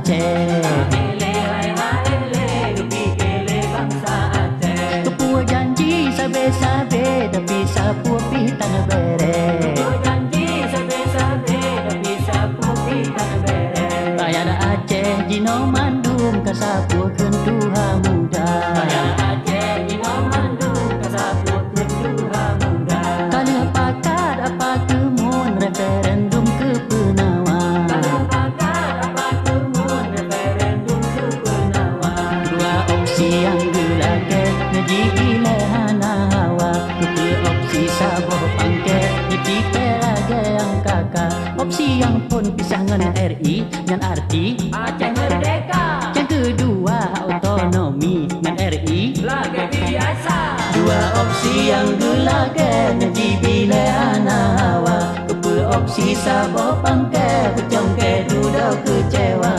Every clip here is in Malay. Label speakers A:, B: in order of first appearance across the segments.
A: Aceh.
B: Haele hai haele kepikele bangsa Aceh.
A: Kepua janji sabe-sabe tapi sapu pi tanah bere.
B: Kepua janji sabe-sabe tapi sapu pi tanah bere.
A: Rakyat Aceh jino mandum kasapu kentuha muda.
B: Rakyat Aceh jino mandum kasapu kentuha muda.
A: Kali pakat apa kemun referendum ke Penawan.
B: Kalau pakat apa kemun referendum ke Penawan.
A: Dua opsi yang gelagat Najib Ilhana Hawa. Dua opsi saboh pangkat Najib Pelaga yang kakak. Opsi yang pun pisangan RI dan arti
B: Aceh merdeka.
A: yang kedua autonomi dan RI.
B: Laga biasa.
A: Dua opsi yang gelagat Najib Ilhana Hawa. Dua opsi saboh pangkat Kecongke duduk kecewa.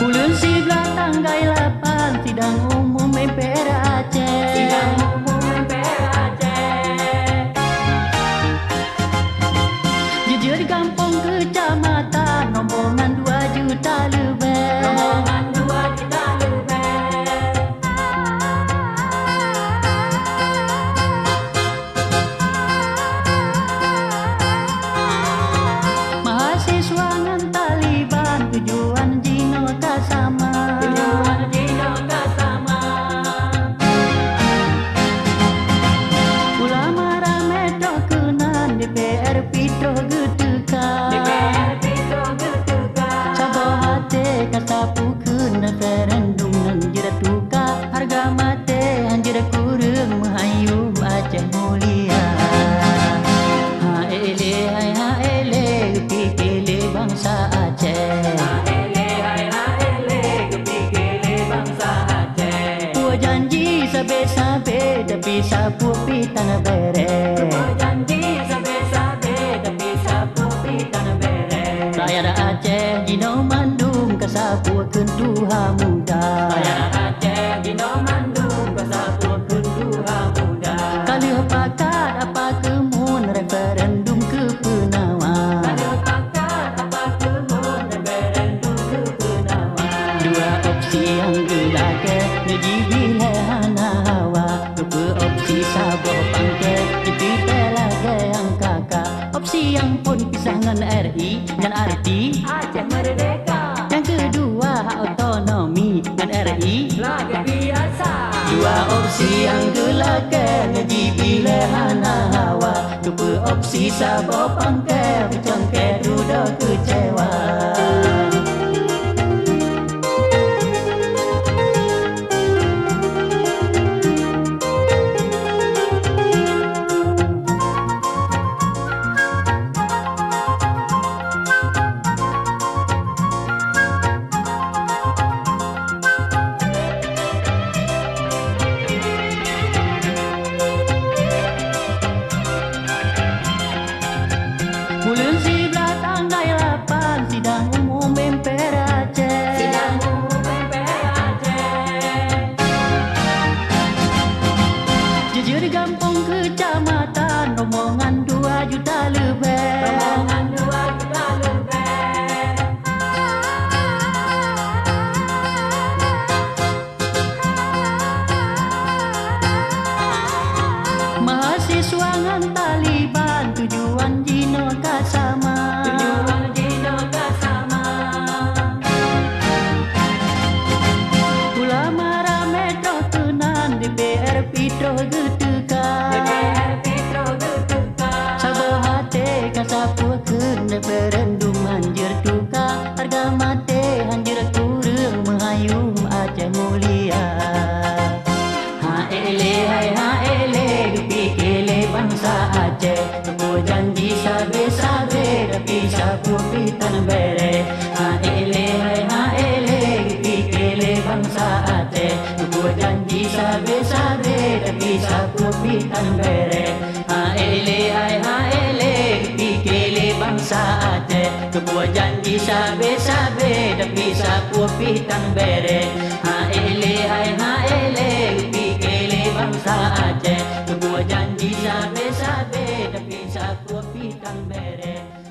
A: Bulan 11 tanggal 8 sidang umum MPR Aceh.
B: Sidang umum MPR Aceh.
A: Jujur di kampung kecamatan rombongan 2 juta lebih.
B: Rombongan 2 juta lebih.
A: Mahasiswa ngan Taliban tujuan jino tak sama.
B: Tujuan jino tak sama.
A: Ulama ramai dokunan DPR pito getuka.
B: DPR pito getuka.
A: Sabar hati kata pukun referendum nang jira tuka. Harga mati anjir kurang menghayum Aceh mulia. Haele hai haele kepikele bangsa Aceh.
B: Haele hai haele kepikele bangsa Aceh.
A: Pua janji sabe-sabe tapi sapu pi tanah bere.
B: Kepua janji sabe-sabe tapi sapu pi tanah bere.
A: Rakyat Aceh jino mandum kasapu kentuha muda.
B: Rakyat Aceh jino mandum kasapu kentuha muda.
A: Kali pakat apa kemun referendum ke Penawan.
B: Kalau pakat apa kemun referendum ke Penawan.
A: Dua opsi yang gelagat Najib Ilhana Hawa. Dua opsi saboh pangkat Jadi Pelaga yang kakak. Opsi yang pun pisangan RI dan arti
B: Aceh merdeka.
A: yang kedua autonomi dan RI.
B: Laga biasa.
A: Dua opsi yang gelagat Najib Ilhana Hawa. Dua opsi saboh pangkat Kecongke duduk kecewa. Bulan 11 tanggal 8 sidang umum MPR Aceh.
B: Sidang umum MPR Aceh.
A: Jujur di kampung kecamatan rombongan 2 juta lebih.
B: Rombongan 2 juta lebih.
A: Mahasiswa ngan Taliban tujuan jino tak sama.
B: Tujuan jino tak sama.
A: Ulama ramai dokunan DPR pito getuka.
B: DPR pito getuka.
A: Sabar hati kasapu kun referendum anjir tuka. Harga mati anjir kurang menghayum Aceh mulia. Haele hai haele kepikele bangsa Aceh. Tepuk janji sabe-sabe tapi sapu pi tanah bere. Haele hai haele kepikele bangsa Aceh. Tepuk pitan bere. Ha ele, pikele bangsa Aceh. Kebuat janji sabe-sabe, tapi sapu pitan bere. Ha ele, pikele bangsa Aceh. Kebuat janji sabe-sabe, tapi sapu pitan bere.